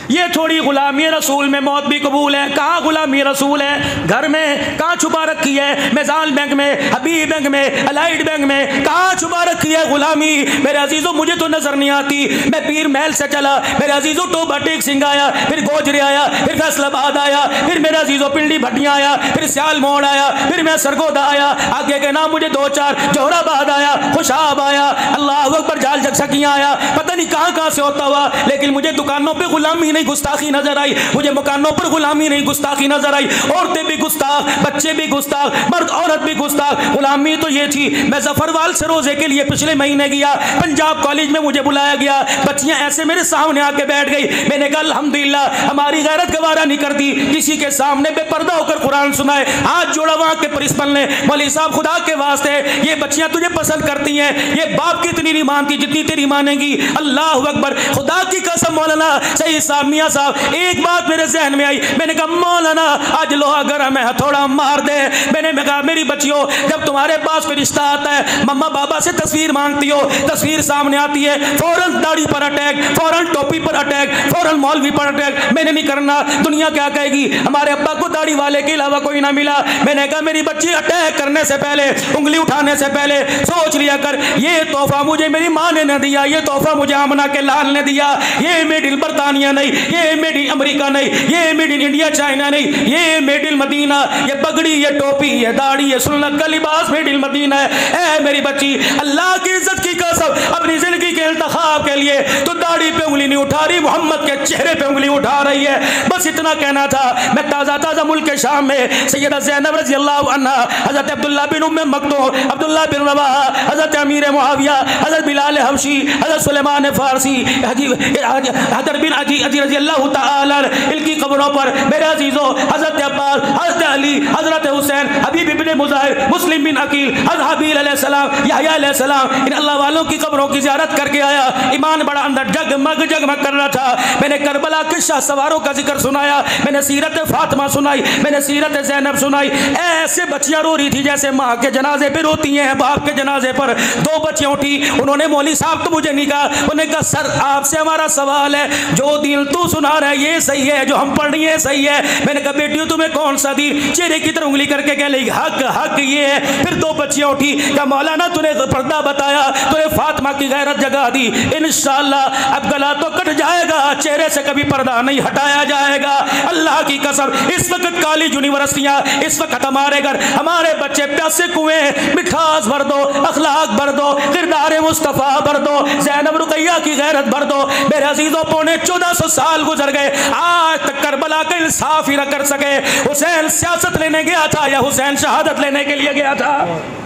ये थोड़ी गुलामी रसूल में मौत भी कबूल है। कहाँ गुलामी रसूल है? घर में। कहाँ छुपा रखी है? मेज़ान बैंक में, हबीब बैंक में, अलाइड बैंक में, कहाँ छुपा रखी है गुलामी? मेरे अजीज़ों मुझे तो नजर नहीं आती। मैं पीर महल से चला, मेरे अजीज़ों टोबा टेक सिंह आया, फिर गोजरे आया, फिर फैसलाबाद आया, फिर मेरे अजीज़ों पिंडी भटिया आया, फिर सियाल मोड़ आया, फिर मैं सरगोदा आया, आगे के नाम मुझे 2-4 जोहराबाद आया, खुशाब आया, अल्लाह अकबर, जाल जगसकियाँ आया, पता नहीं कहाँ कहाँ से होता हुआ, लेकिन मुझे दुकानों पर गुलामी नहीं गुस्ताखी नजर आई, मुझे मकानों पर गुलामी नहीं गुस्ताखी नजर आई। औरतें भी गुस्ताख, बच्चे भी गुस्ताख, मर्द औरत भी गुस्ताख। गुलामी तो ये थी, मैं जफरवाल से रोजे के लिए पिछले महीने गया, पंजाब कॉलेज में मुझे बुलाया गया, बच्चियां ऐसे मेरे सामने आके बैठ गई। मैंने कहा अल्हम्दुलिल्लाह हमारी गैरत गवारा नहीं करती किसी के सामने बेपर्दा होकर कुरान सुनाए। हाथ जोड़ा वहां के प्रिंसिपल ने, मौलवी साहब खुदा के वास्ते ये बच्चियां तुझे पसंद करती हैं, ये बाप की इतनी नहीं मानती जितनी तेरी मानेगी। अल्लाह अकबर, खुदा की कसम मौलाना सही साहब, मियां साहब, एक बात मेरे जहन में आई। मैंने कहा मौलाना आज लोहा गरम है, हथौड़ा मार दे। मैंने कहा मेरी बच्चियों, जब तुम्हारे पास कोई रिश्ता आता है, मम्मा बाबा से तस्वीर मांगती हो, तस्वीर सामने आती है, फौरन दाढ़ी पर अटैक, फौरन टोपी पर अटैक, फौरन मौलवी पर अटैक। मैंने नहीं करना, दुनिया क्या कहेगी, हमारे अब्बा को दाढ़ी वाले के अलावा कोई ना मिला। मैंने कहा मेरी बच्ची अटैक करने से पहले, उंगली उठाने से पहले सोच लिया कर, ये तोहफा मुझे मेरी माँ ने न दिया, ये तोहफा मुझे आमना के लाल ने दिया, ये मेड इन बरतानिया नहीं, ये मेड इन अमेरिका नहीं, ये मेड इन इंडिया चाइना नहीं, ये मेड इन मदीना, ये पगड़ी, ये टोपी, ये दाढ़ी, ये सुन्नत का लिबास मेड इन मदीना है। ऐ मेरी बच्ची, अल्लाह की इज्जत की कसम, अपनी जिंदगी के इंतखाब के लिए तो दाढ़ी पे उंगली नहीं उठा रही, मोहम्मद के चेहरे पे उंगली उठा रही है। बस इतना कहना था। मैं ताज़ा मुल्क के शाम में सैयदा ज़ैनब रज़ी अल्लाह अन्हा, हज़रत अब्दुल्लाह बिन उम्मे मक्तूम, अब्दुल्लाह बिन रवाहा, हज़रत अमीर मुआविया, हज़रत बिलाल हबशी, हज़रत सुलेमान फारसी, हज़रत बिन अजी रज़ी अल्लाह तआला इनकी कब्रों पर मेरे अजीज़ों हज़रत अब्बास, हज़रत अली, हज़रत हुसैन, हबीब इब्ने मुज़ाहिर, मुस्लिम बिन अकील, हज़रत हबील अलैहिस्सलाम, यहया अलैहिस्सलाम, इन अल्लाह वालों की कब्रों की ज़ियारत करके आया। ईमान बड़ा अंदर जगमग कर रहा था। मैंने करबला के शाह सवारों का जिक्र सुनाया, मैंने सीरत फातिमा सुनाई, मैंने सीरत ज़ैनब सुनाई। ऐसे बच्चियां रो रही थी जैसे माँ के जनाजे पे रोती हैं, बाप के जनाजे पर। 2 बच्चियां उठी, उन्होंने मौलवी साहब तो मुझे नहीं कहा, उन्होंने कहा सर आपसे हमारा सवाल है, जो दिल तू सुना रहा है ये सही है, जो हम पढ़ रही है सही है। मैंने कहा बेटियों तुम्हें कौन सा दीन, चेहरे की तरफ उंगली करके कह लगी हक हक ये है। फिर 2 बच्चियां उठी, कहा मौलाना तूने पर्दा बताया, तूने फातिमा की गैरत जगा दी, इंशाअल्लाह अब गला तो कट जाएगा, चेहरे से कभी पर्दा नहीं हटाया जाएगा। अल्लाह की कसम इस वक्त कॉलेज यूनिवर्सिटियां, इस वक्त हमारे घर हमारे बच्चे प्यासे कुएं, मिठास भर दो, अखलाक भर दो, किरदार मुस्तफ़ा भर दो, ज़ैनब रुकैया की गैरत भर दो। मेरे अजीजों पौने 1400 साल गुजर गए, आज तक करबला का इंसाफ ही न कर सके। हुसैन सियासत लेने गया था या हुसैन शहादत लेने के लिए गया था?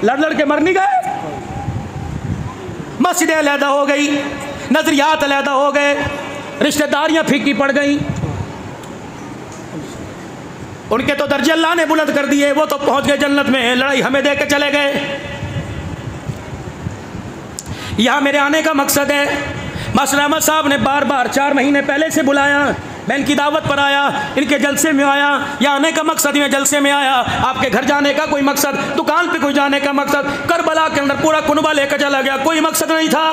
लड़ लड़ के मर नहीं गए। मस्जिदें अलहदा हो गई, नजरियात अलहदा हो गए, रिश्तेदारियां फीकी पड़ गई, उनके तो दर्जे अल्लाह ने बुलंद कर दिए, वो तो पहुंच गए जन्नत में, लड़ाई हमें दे के चले गए। यहां मेरे आने का मकसद है, मास्टर अहमद साहब ने बार बार 4 महीने पहले से बुलाया, मैं इनकी दावत पर आया, इनके जलसे में आया। यहाँ आने का मकसद ही जलसे में आया, आपके घर जाने का कोई मकसद, दुकान पे कोई जाने का मकसद, करबला के अंदर पूरा कुनबा लेकर चला गया, कोई मकसद नहीं था।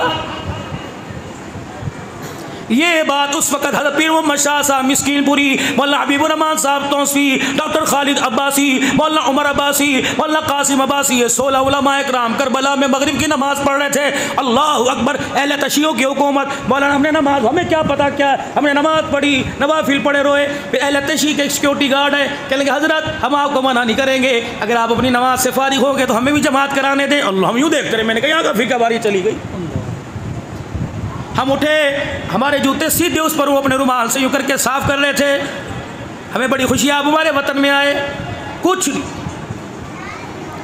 ये बात उस वक्त हज़रत पीर मोहम्मद शाह साहब मिस्कीनपुरी, मौलाना हबीबुर रहमान साहब तौसी, डॉक्टर खालिद अब्बासी, मौलाना उमर अब्बासी, मौलाना कासिम अब्बासी, ये 16 उलमा इकराम करबला में मगरिब की नमाज पढ़ रहे थे। अल्लाह अकबर, अहले तशियों की हुकूमत, मौलाना हमने नमाज, हमें क्या पता क्या, हमने नमाज पढ़ी, नवाफिल पढ़े रोए। फिर अहले तशी के सिक्योरिटी गार्ड है, कहेंगे हजरत हम आपको मना नहीं करेंगे, अगर आप अपनी नमाज से फारिग हो गए तो हमें भी जमात कराने दें। अल्लाह, हम यूँ देखते रहे, मैंने कहा यहाँ का फीका बारी चली गई। हम उठे, हमारे जूते सीधे उस पर वो अपने रुमाल से यूँ करके साफ कर रहे थे। हमें बड़ी खुशी, आप हमारे वतन में आए। कुछ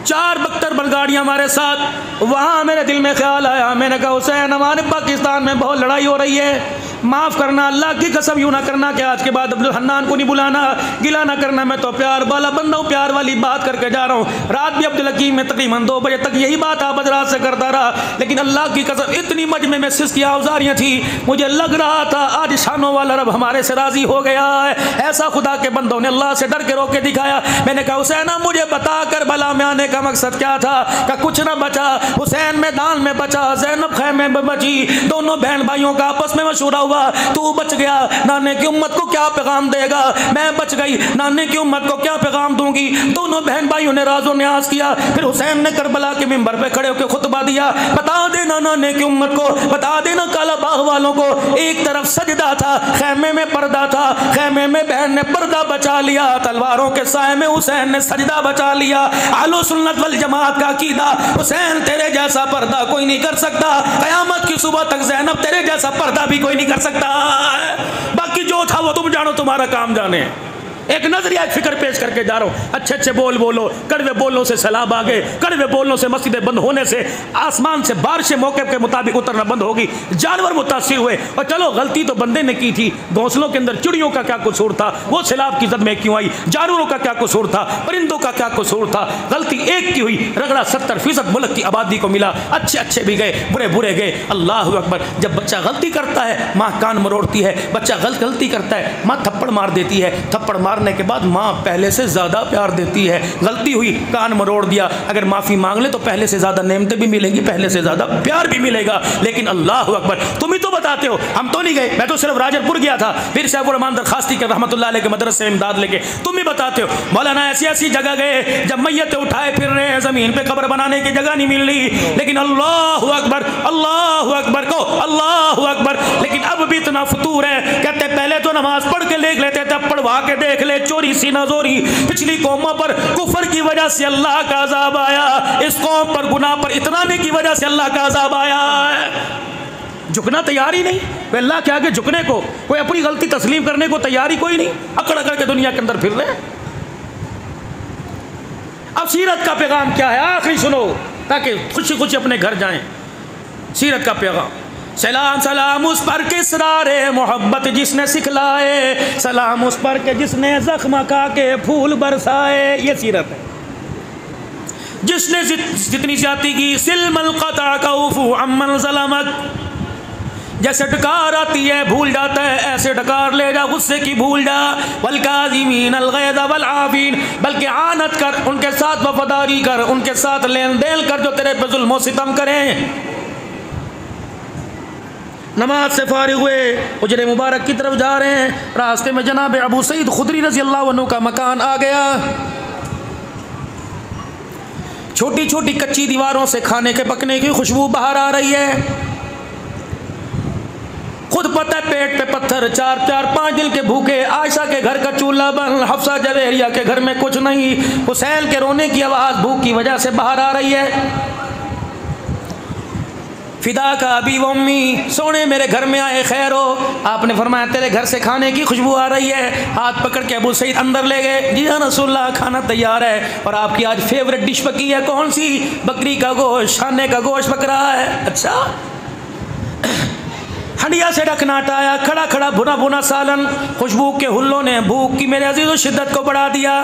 4 बख्तर बलगाड़ियाँ हमारे साथ। वहाँ मेरे दिल में ख्याल आया, मैंने कहा हुसैन हमारे पाकिस्तान में बहुत लड़ाई हो रही है, माफ़ करना, अल्लाह की कसम यूँ ना करना कि आज के बाद अब्दुल हन्नान को नहीं बुलाना, गिला ना करना, मैं तो प्यार वाला बंदा हूँ, प्यार वाली बात करके जा रहा हूँ। रात भी अब्दुल हकीम में तकरीबन 2 बजे तक यही बात आप हज़रात से करता रहा, लेकिन अल्लाह की कसम इतनी मजमे में सिस की आवाज़ारियाँ थी, मुझे लग रहा था आज शानों वाला रब हमारे से राज़ी हो गया है। ऐसा खुदा के बंदों ने अल्लाह से डर के रोक के दिखाया। मैंने कहा हुसैन मुझे बता करबला में आने का मकसद क्या था? का कुछ ना बचा, हुसैन मैदान में बचा, ज़ैनब खैमे में बची, दोनों बहन भाइयों का आपस में मशवरा हुआ, तू बच गया, नाने की उम्मत को क्या पैगाम देगा, मैं बच गई, नाने की उम्मत को क्या पैगाम दूंगी। दोनों बहन भाइयों ने राज़ो न्याज किया। फिर हुसैन ने करबला के मिंबर पे खड़े होकर खुतबा दिया, बता देना नाने की उम्मत को, बता देना काला बाग वालों को, एक तरफ सजदा था, खैमे में पर्दा था, खैमे में बहन ने पर्दा बचा लिया, तलवारों के साए में हुसैन ने सजदा बचा लिया। अहले सुन्नत वल जमात का अकीदा, हुसैन तेरे जैसा पर्दा कोई नहीं कर सकता, क़यामत की सुबह तक ज़ैनब तेरे जैसा पर्दा भी कोई नहीं कर सकता। बाकी जो था वो तुम जानो, तुम्हारा काम जाने। एक नजरिया एक फिक्र पेश करके जा रहा हूँ। अच्छे अच्छे बोल बोलो, कड़वे बोलों से सैलाब आ गए, कड़वे बोलों से मस्जिदें बंद होने से आसमान से बारिशें मौके के मुताबिक उतरना बंद होगी, जानवर मुतासिर हुए। और चलो गलती तो बंदे ने की थी, घोंसलों के अंदर चिड़ियों का क्या कसूर था, वो सैलाब की जद में क्यों आई, जानवरों का क्या कसूर था, परिंदों का क्या कसूर था, गलती एक की हुई, रगड़ा 70% मुल्क की आबादी को मिला। अच्छे अच्छे भी गए, बुरे बुरे गए। अल्लाह अकबर। जब बच्चा गलती करता है माँ कान मरोड़ती है, बच्चा गलती करता है माँ थप्पड़ मार देती है, थप्पड़ मारने के बाद माँ पहले से ज्यादा प्यार देती है। गलती हुई, कान मरोड़ दिया, अगर माफी मांग ले तो पहले से ज्यादा नेमतें भी मिलेंगी, पहले से ज्यादा प्यार भी मिलेगा। लेकिन अल्लाह अकबर, तुम ही तो बताते हो, हम तो नहीं गए, मैं तो सिर्फ राजरपुर गया था, फिर साहब रहमान दरखास्ती कर रहमतुल्लाह अलैह के मदरसे से इमदाद लेके। तुम ही बताते हो मौलाना ऐसी ऐसी जगह गए जब मैयत उठाए फिर रहे हैं, जमीन पे कब्र बनाने की जगह नहीं मिल रही। लेकिन अल्लाह अकबर, अल्लाह अकबर को अल्लाह अकबर। लेकिन अब भी इतना फतूर है, कहते पहले तो नमाज पढ़ के देख लेते थे, पढ़वा के देख ले, चोरी सीना जोरी। पिछली कौमों पर कुफर की वजह से अल्लाह का अजाब आया, इस कौम पर गुनाह पर इतराने की वजह से अल्लाह का अजाब आया है। झुकना तैयार ही नहीं, अल्लाह के आगे झुकने को, कोई अपनी गलती तस्लीम करने को तैयार ही कोई नहीं, अकड़ अकड़ के दुनिया के अंदर फिर रहे। अब सीरत का पैगाम क्या है आखिरी सुनो, ताकि खुशी खुशी अपने घर जाएं। सीरत का पैगाम, सलाम सलाम उस पर किसरारे मोहब्बत जिसने सिखलाए, सलाम उस पर के जिसने जख्म खा के फूल बरसाए। ये सीरत है। जिसने जितनी ज्यादती की सिलमल क़ता कौफु अम्मन ज़लमक, जैसे डकार आती है भूल जाता है, ऐसे डकार ले जा, गुस्से की भूल जा। वल काज़िमीन अल ग़ैज़ वल आफ़ीन, बल्कि आनत कर, उनके साथ वफादारी कर, उनके साथ लेन देन कर जो तेरे पे जुल्म और सितम करें। नमाज से फारिग हुए, उजरे मुबारक की तरफ जा रहे हैं। रास्ते में जनाब अबू सईद खुदरी रज़ी अल्लाह अन्हु का मकान आ गया। छोटी छोटी कच्ची दीवारों से खाने के पकने की खुशबू बाहर आ रही है। खुद पता है पेट पे पत्थर, 4-5 दिन के भूखे। आयशा के घर का चूल्हा बंद, हफ्सा जवेरिया के घर में कुछ नहीं। हुसैन के रोने की आवाज़ भूख की वजह से बाहर आ रही है। फिदा का अबी व अम्मी, सोने मेरे घर में आए खैर हो। आपने फरमाया तेरे घर से खाने की खुशबू आ रही है। हाथ पकड़ के अबू सईद अंदर ले गए। जी हाँ रसूलल्लाह, खाना तैयार है और आपकी आज फेवरेट डिश पकी है। कौन सी? बकरी का गोश्त, शाने का गोश्त पक रहा है। अच्छा। हंडिया से ढकनाट आया, खड़ा खड़ा भुना भुना सालन। खुशबू के हुल्लों ने भूख की मेरे अजीज़ों शिद्दत को बढ़ा दिया।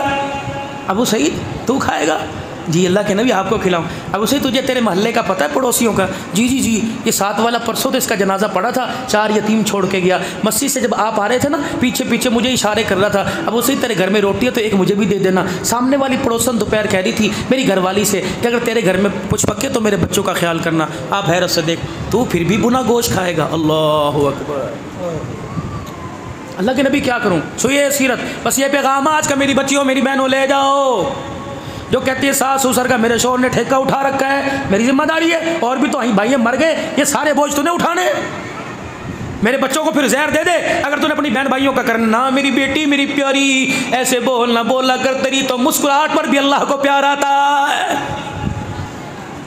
अबू सईद तू खाएगा? जी अल्लाह के नबी आपको खिलाऊं। अबू सईद तुझे तेरे मोहल्ले का पता है, पड़ोसियों का? जी जी जी, ये 7 वाला परसों तो इसका जनाजा पड़ा था, 4 यतीम छोड़ के गया। मस्जिद से जब आप आ रहे थे ना, पीछे पीछे मुझे इशारे कर रहा था, अबू सईद तेरे घर में रोटी है तो एक मुझे भी दे देना। सामने वाली पड़ोसन दोपहर कह रही थी मेरी घरवाली से कि अगर तेरे घर में कुछ पके तो मेरे बच्चों का ख्याल करना। आप हैरत से देख, तू फिर भी बुना गोश्त खाएगा? अल्लाह अकबर। अल्लाह के नबी क्या करूँ, सुइए सीरत। बस ये पैगाम आज का मेरी बच्चियों मेरी बहनों ले जाओ। जो कहती है सास ससुर का मेरे शोहर ने ठेका उठा रखा है, मेरी जिम्मेदारी है। और भी तो भाई मर गए, ये सारे बोझ तूने उठाने। मेरे बच्चों को फिर जहर दे दे अगर तूने अपनी बहन भाइयों का करना। ना मेरी बेटी मेरी प्यारी, ऐसे बोलना बोला कर, तेरी तो मुस्कुराहट पर भी अल्लाह को प्यार आता है।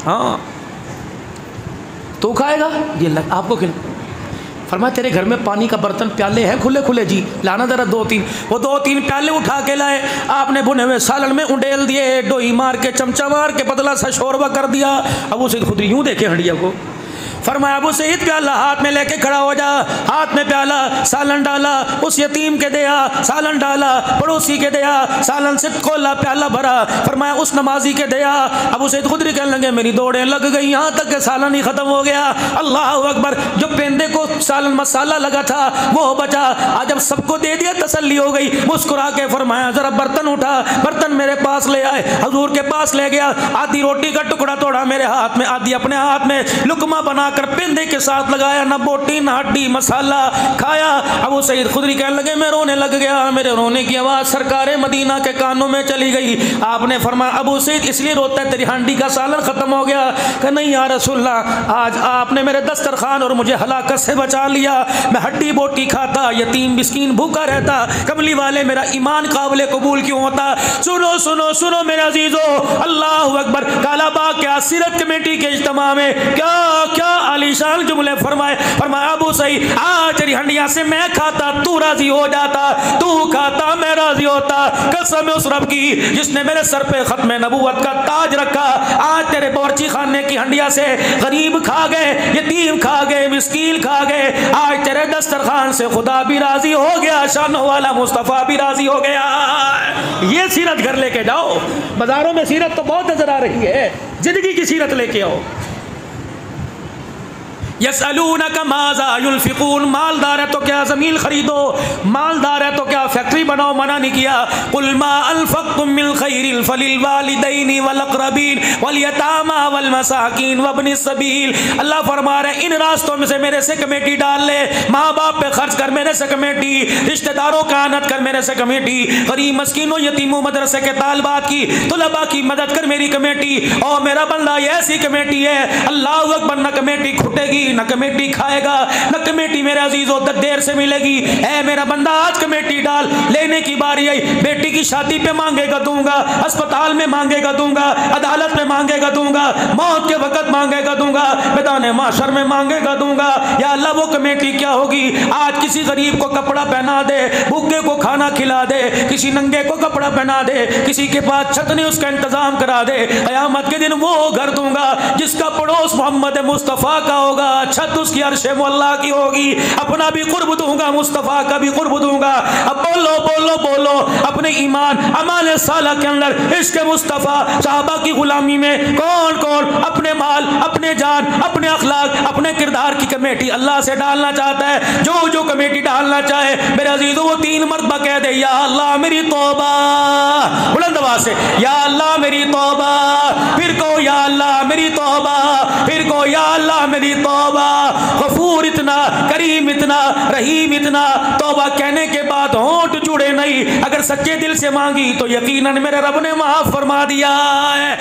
हाँ तू खाएगा? जी अल्लाह आपको खिला। फरमाया तेरे घर में पानी का बर्तन प्याले हैं खुले खुले? जी लाना जरा 2-3। वो 2-3 प्याले उठा के लाए। आपने भुने हुए सालन में उंडेल दिए, डोई मार के चमचा मार के पतला सा शोरबा कर दिया। अबू सईद खुदरी यूं देखे हंडिया को। फरमाया अबू सईद प्याला हाथ में लेके खड़ा हो जा। हाथ में प्याला, सालन डाला, उस यतीम के दिया, सालन डाला, पड़ोसी के दिया, सालन से खोला, प्याला भरा। फरमाया उस नमाजी के दिया। अबू सईद खुदरी कहने लगे मेरी दौड़ें लग गई, यहाँ तक कि सालन ही खत्म हो गया। अल्लाह अकबर। जो पेंदे को सालन मसाला लगा था वो बचा। आज जब सबको दे दिया तसल्ली हो गई। मुस्कुरा के फरमाया जरा बर्तन उठा। बर्तन मेरे पास ले आए, हजूर के पास ले गया। आधी रोटी का टुकड़ा तोड़ा मेरे हाथ में, आधी अपने हाथ में, लुकमा बना कर पेंदे के साथ लगाया, ना बोटी ना हड्डी, मसाला खाया। अबू सईद खुदरी कहने लगे मैं रोने लग गया। मेरे रोने की आवाज़ सरकारे मदीना के कानों में चली गई। आपने फरमाया अबू सईद इसलिए रोता है तेरी हांडी का सालन ख़त्म हो गया? कि नहीं या रसूलल्लाह, आज आपने मेरे दस्तरखान और मुझे हलाकत से बचा लिया। मैं हड्डी बोटी खाता, यतीम मिस्कीन भूखा रहता, कमली वाले मेरा ईमान काबिल कबूल क्यों होता? सुनो सुनो सुनो मेरे अजीजों, अल्लाह अकबर। कालाबाग के सीरत कमेटी के इज्तिमा में क्या क्या आलीशान जुमले फरमाए। फरमाया अबू सईद आज तेरी हंडिया से मैं खाता तू राजी हो जाता, तू खाता मैं राजी होता। कसम उस रब की जिसने मेरे सर पे खत्म नबूवत का ताज रखा। आज तेरे बावर्ची खाने की हंडिया से गरीब खा गए, यतीम खा गए, मिस्कीन खा गए। आज तेरे दस्तरखान से खुदा भी राजी हो गया, शानों वाला मुस्तफ़ा भी राजी हो गया। ये सीरत घर लेके जाओ। बाजारों में सीरत तो बहुत नजर आ रही है, जिंदगी की सीरत लेके आओ। यसअलूनका माज़ा युनफ़िक़ून, मालदार है तो क्या ज़मीन खरीदो, मालदार है तो क्या फैक्ट्री बनाओ, मना नहीं किया। कुल मा अनफ़क़्तुम मिन ख़ैरिन फ़लिलवालिदैनि वल अक़रबीन वल यतामा वल मसाकीन वब्निस सबील। अल्लाह फरमा रहे इन रास्तों में से मेरे से कमेटी डाल ले। माँ बाप पे खर्च कर मेरे से कमेटी, रिश्तेदारों का आनत कर मेरे से कमेटी, गरीब मस्कीनों यतीमों मदरसे के तालबात की तुलबा की मदद कर मेरी कमेटी। और मेरा बंदा ये ऐसी कमेटी है अल्लाह अकबर, न कमेटी खुटेगी न कमेटी खाएगा, न कमेटी मेरे अजीजों देर से मिलेगी। ऐ मेरा बंदा आज कमेटी डाल, लेने की बारी आई। बेटी की शादी पे मांगेगा दूंगा, अस्पताल में मांगेगा दूंगा, अदालत में मांगेगा दूंगा, मौत के वक्त मांगेगा दूंगा, मैदान माशर में मांगेगा दूंगा। या अल्लाह वो कमेटी क्या होगी? आज किसी गरीब को कपड़ा पहना दे, भूखे को खाना खिला दे, किसी नंगे को कपड़ा पहना दे, किसी के पास छत नहीं उसका इंतजाम करा दे। क़यामत के दिन वो घर दूंगा जिसका पड़ोस मोहम्मद मुस्तफ़ा का होगा, छत उसकी अर्शे मुअल्ला की होगी। अपना भी कुर्ब दूंगा, मुस्तफ़ा का भी कुर्ब दूंगा। अब बोलो बोलो बोलो अपने ईमान अमाल साला के अंदर इश्क़ मुस्तफ़ा सहाबा की गुलामी में कौन कौन अपने माल, अपने जान, अपने अखलाक, अपने किरदार की कमेटी अल्लाह से डालना चाहता है? जो जो कमेटी डालना चाहे मेरे अजीजों वो 3 मरतबा कह दे या अल्लाह मेरी तौबा, बुलंद आवाज़ से या अल्लाह मेरी तौबा, फिर को या अल्लाह मेरी तौबा, फिर को या अल्लाह मेरी तौबा। तौबा, गफूर इतना, करीम इतना, रहीम इतना, तौबा कहने के बाद होंठ जुड़े नहीं, अगर सच्चे दिल से मांगी तो यकीनन मेरे रब ने माफ फरमा दिया है।